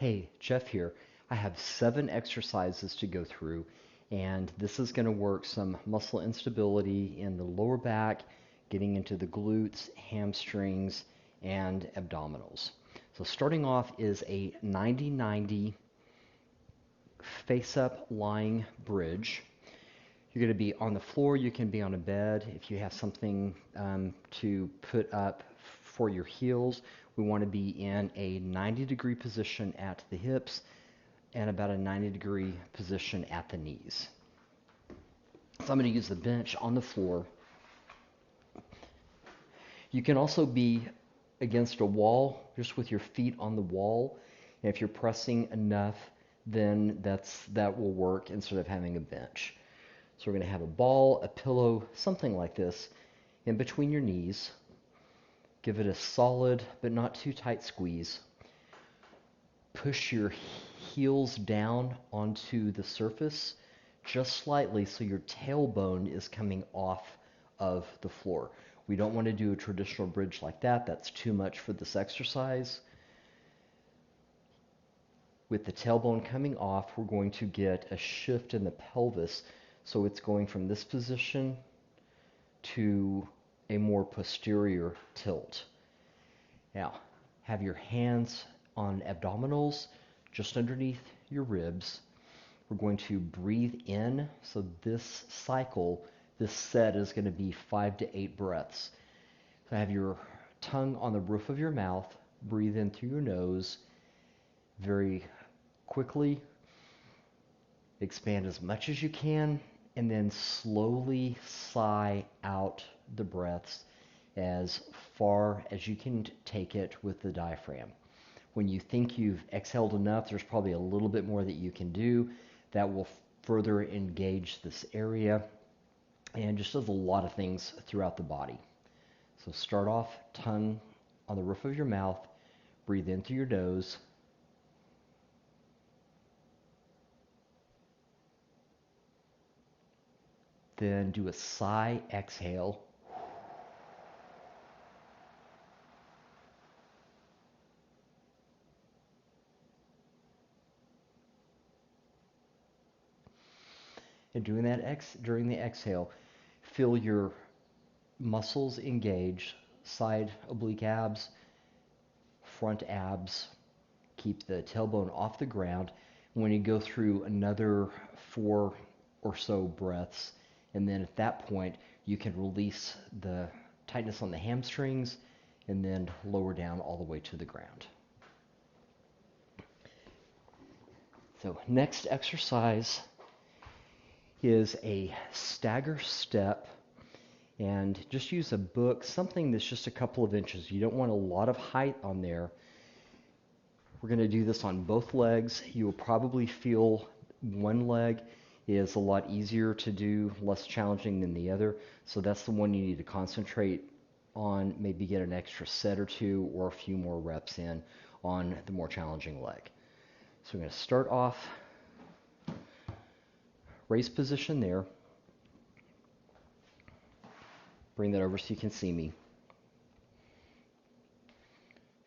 Hey, Jeff here. I have 7 exercises to go through, and this is going to work some muscle instability in the lower back, getting into the glutes, hamstrings, and abdominals. So starting off is a 90-90 face-up lying bridge. You're going to be on the floor, you can be on a bed. If you have something to put up for your heels, we want to be in a 90-degree position at the hips and about a 90-degree position at the knees. So I'm going to use the bench on the floor. You can also be against a wall, just with your feet on the wall. And if you're pressing enough, then that will work instead of having a bench. So we're going to have a ball, a pillow, something like this in between your knees. Give it a solid but not too tight squeeze. Push your heels down onto the surface just slightly so your tailbone is coming off of the floor. We don't want to do a traditional bridge like that. That's too much for this exercise. With the tailbone coming off, we're going to get a shift in the pelvis. So it's going from this position to a more posterior tilt. Now, have your hands on abdominals just underneath your ribs. We're going to breathe in. So this cycle, this set is going to be 5 to 8 breaths. So have your tongue on the roof of your mouth. Breathe in through your nose very quickly. Expand as much as you can, and then slowly sigh out the breaths as far as you can take it with the diaphragm. When you think you've exhaled enough, there's probably a little bit more that you can do that will further engage this area and just does a lot of things throughout the body. So start off tongue on the roof of your mouth, breathe in through your nose. Then do a sigh exhale. And doing that during the exhale, feel your muscles engage, side oblique abs, front abs. Keep the tailbone off the ground. When you go through another 4 or so breaths, and then at that point, you can release the tightness on the hamstrings and then lower down all the way to the ground. So next exercise is a Stagger-Step, and just use a book, something that's just a couple of inches. You don't want a lot of height on there. We're going to do this on both legs. You will probably feel one leg is a lot easier to do, less challenging than the other. So that's the one you need to concentrate on, maybe get an extra set or 2 or a few more reps in on the more challenging leg. So we're going to start off raised position there. Bring that over so you can see me.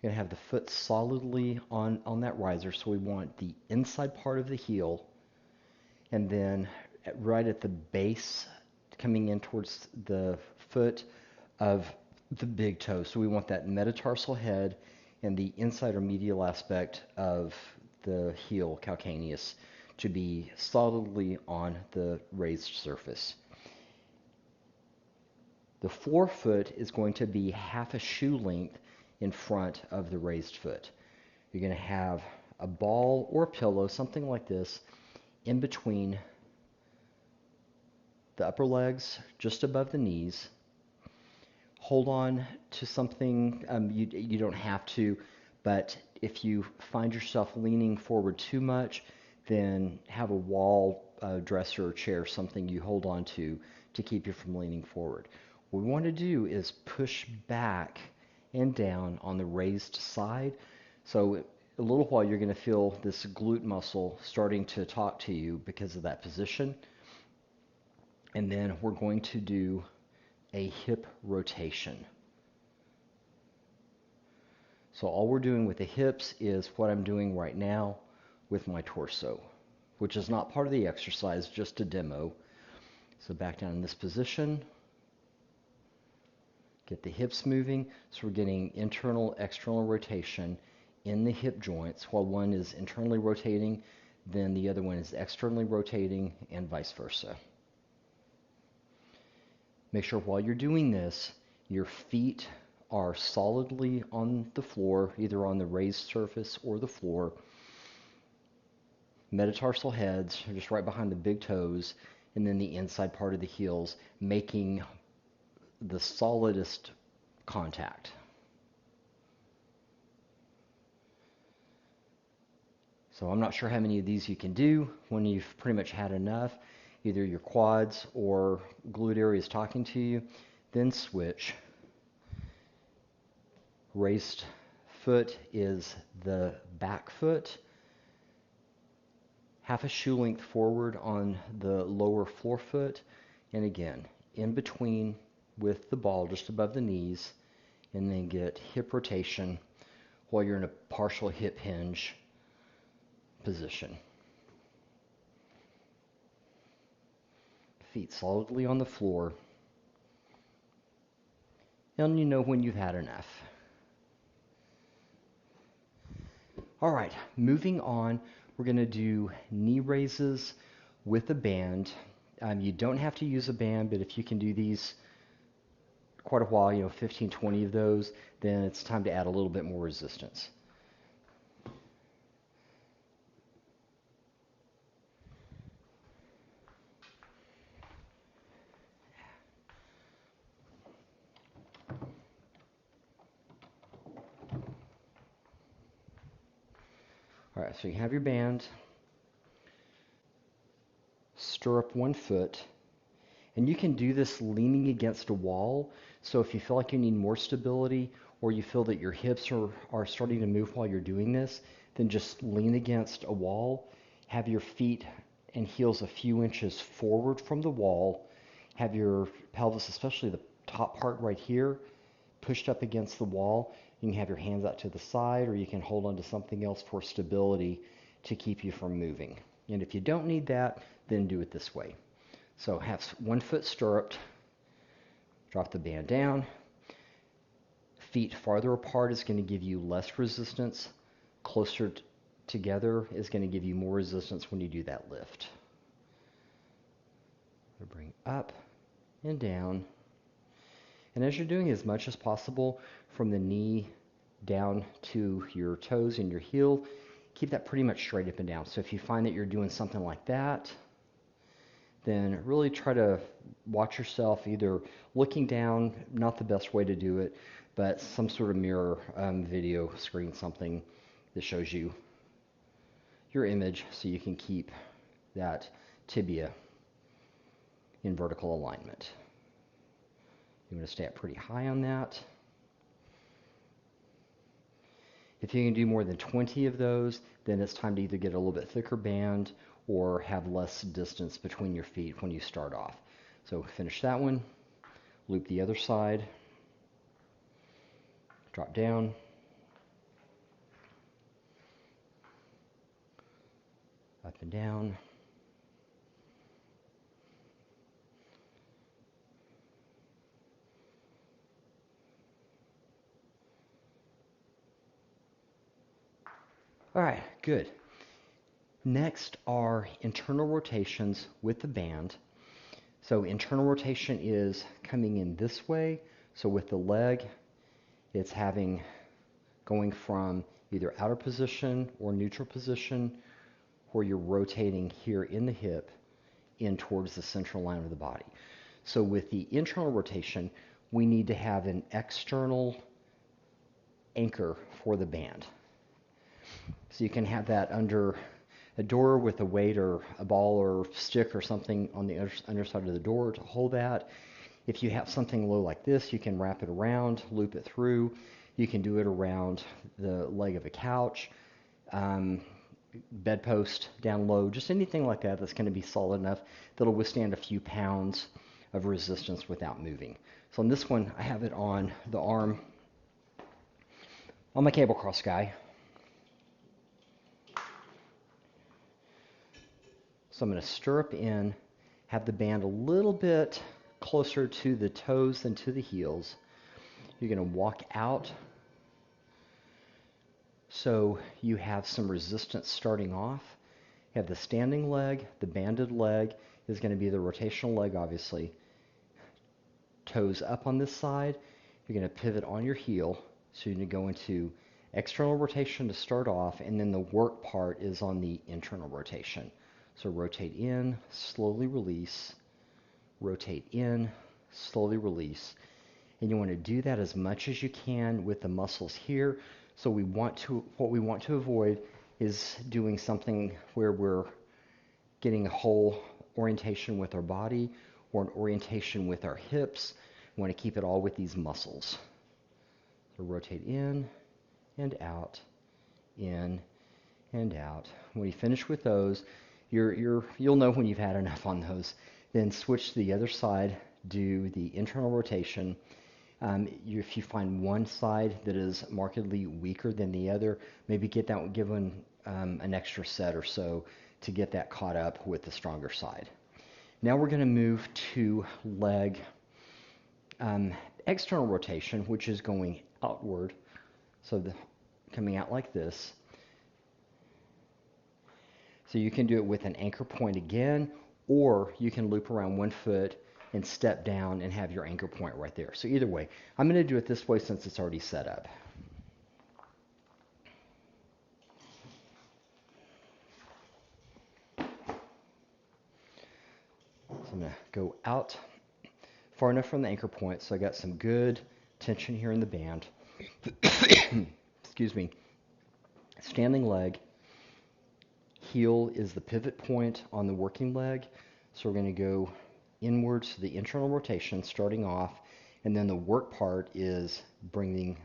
You're going to have the foot solidly on that riser, so we want the inside part of the heel, and then right at the base, coming in towards the foot of the big toe. So we want that metatarsal head and the inside or medial aspect of the heel, calcaneus, to be solidly on the raised surface. The forefoot is going to be half a shoe length in front of the raised foot. You're going to have a ball or a pillow, something like this, in between the upper legs, just above the knees. Hold on to something. You don't have to, but if you find yourself leaning forward too much, then have a wall, dresser, or chair, something you hold on to keep you from leaning forward. What we want to do is push back and down on the raised side. So a little while you're going to feel this glute muscle starting to talk to you because of that position. And then we're going to do a hip rotation. So all we're doing with the hips is what I'm doing right now with my torso, which is not part of the exercise, just a demo. So back down in this position, get the hips moving. So we're getting internal, external rotation in the hip joints. While one is internally rotating, then the other one is externally rotating, and vice versa. Make sure while you're doing this, your feet are solidly on the floor, either on the raised surface or the floor. Metatarsal heads are just right behind the big toes, and then the inside part of the heels, making the solidest contact. So I'm not sure how many of these you can do when you've pretty much had enough. Either your quads or glute area is talking to you. Then switch. Raised foot is the back foot. Half a shoe length forward on the lower forefoot. And again, in between with the ball just above the knees. And then get hip rotation while you're in a partial hip hinge position. Feet solidly on the floor. And you know when you've had enough. All right, moving on, we're going to do knee raises with a band. You don't have to use a band, but if you can do these quite a while, 15, 20 of those, then it's time to add a little bit more resistance. All right, so you have your band. Stirrup one foot. And you can do this leaning against a wall. So if you feel like you need more stability, or you feel that your hips are starting to move while you're doing this, then just lean against a wall. Have your feet and heels a few inches forward from the wall. Have your pelvis, especially the top part right here, pushed up against the wall. You can have your hands out to the side, or you can hold on to something else for stability to keep you from moving. And if you don't need that, then do it this way. So have 1 foot stirruped, drop the band down. Feet farther apart is going to give you less resistance. Closer together is going to give you more resistance when you do that lift. Bring up and down. And as you're doing as much as possible from the knee down to your toes and your heel, keep that pretty much straight up and down. So if you find that you're doing something like that, then really try to watch yourself either looking down, not the best way to do it, but some sort of mirror video screen, something that shows you your image so you can keep that tibia in vertical alignment. You want to stay up pretty high on that. If you can do more than 20 of those, then it's time to either get a little bit thicker band or have less distance between your feet when you start off. So finish that one, loop the other side, drop down, up and down, all right, good. Next are internal rotations with the band. So internal rotation is coming in this way. So with the leg, it's going from either outer position or neutral position, where you're rotating here in the hip in towards the central line of the body. So with the internal rotation, we need to have an external anchor for the band. So you can have that under a door with a weight or a ball or stick or something on the underside of the door to hold that. If you have something low like this, you can wrap it around, loop it through. You can do it around the leg of a couch, bedpost down low, just anything like that that's going to be solid enough that'll withstand a few pounds of resistance without moving. So on this one, I have it on the arm on my cable cross guy. So I'm going to stirrup in, have the band a little bit closer to the toes than to the heels. You're going to walk out so you have some resistance starting off. You have the standing leg, the banded leg is going to be the rotational leg, obviously. Toes up on this side, you're going to pivot on your heel. So you're going to go into external rotation to start off, and then the work part is on the internal rotation. So rotate in, slowly release, rotate in, slowly release. And you want to do that as much as you can with the muscles here. So what we want to avoid is doing something where we're getting a whole orientation with our body or an orientation with our hips. We want to keep it all with these muscles. So rotate in and out, in and out. When you finish with those, you'll know when you've had enough on those. Then switch to the other side, do the internal rotation. If you find one side that is markedly weaker than the other, maybe give one an extra set or so to get that caught up with the stronger side. Now we're going to move to leg external rotation, which is going outward. So coming out like this. So you can do it with an anchor point again, or you can loop around one foot and step down and have your anchor point right there. So either way, I'm going to do it this way since it's already set up. So I'm going to go out far enough from the anchor point so I got some good tension here in the band. Excuse me. Standing leg. Heel is the pivot point on the working leg. So we're going to go inwards to the internal rotation starting off, and then the work part is bringing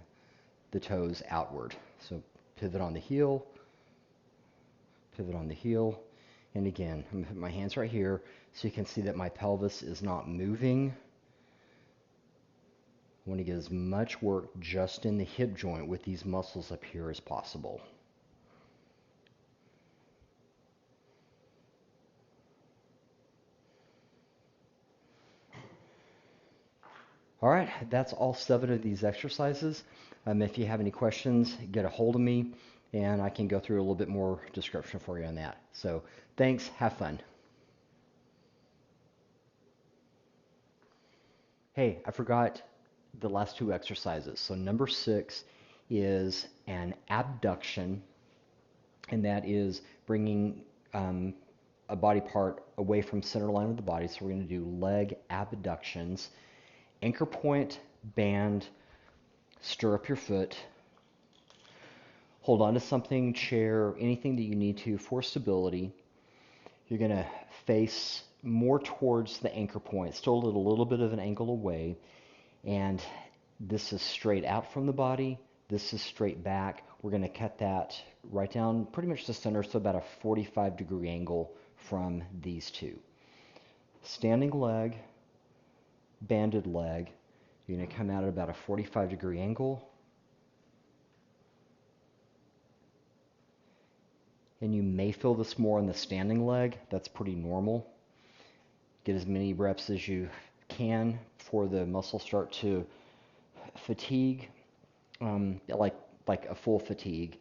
the toes outward. So pivot on the heel, and again, I'm going to put my hands right here so you can see that my pelvis is not moving. I want to get as much work just in the hip joint with these muscles up here as possible. All right, that's all 7 of these exercises. If you have any questions, get a hold of me, and I can go through a little bit more description for you on that. So thanks, have fun. Hey, I forgot the last 2 exercises. So number 6 is an abduction, and that is bringing a body part away from center line of the body. So we're going to do leg abductions. Anchor point, band, stir up your foot, hold on to something, chair, anything that you need to for stability. You're going to face more towards the anchor point, still at a little bit of an angle away, and this is straight out from the body, this is straight back. We're going to cut that right down pretty much to center, so about a 45-degree angle from these two. Standing leg, banded leg, you're going to come out at about a 45-degree angle, and you may feel this more on the standing leg. That's pretty normal. Get as many reps as you can before the muscles start to fatigue, like a full fatigue,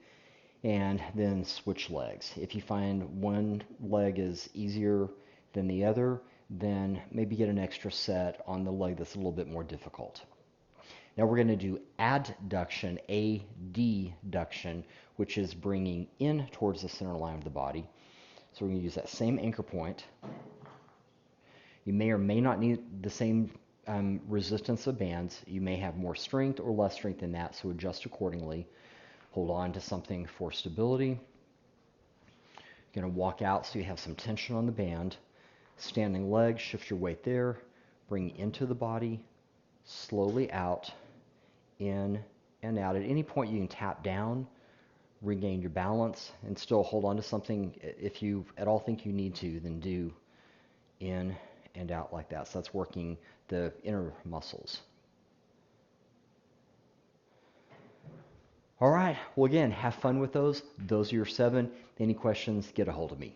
and then switch legs. If you find one leg is easier than the other, then maybe get an extra set on the leg that's a little bit more difficult. Now we're going to do adduction, adduction, which is bringing in towards the center line of the body. So we're going to use that same anchor point. You may or may not need the same resistance of bands. You may have more strength or less strength in that, so adjust accordingly. Hold on to something for stability. You're going to walk out so you have some tension on the band. Standing leg, shift your weight there, bring into the body, slowly out, in and out. At any point you can tap down, regain your balance, and still hold on to something. If you at all think you need to, then do in and out like that. So that's working the inner muscles. All right. Well, again, have fun with those. Those are your 7. Any questions, get a hold of me.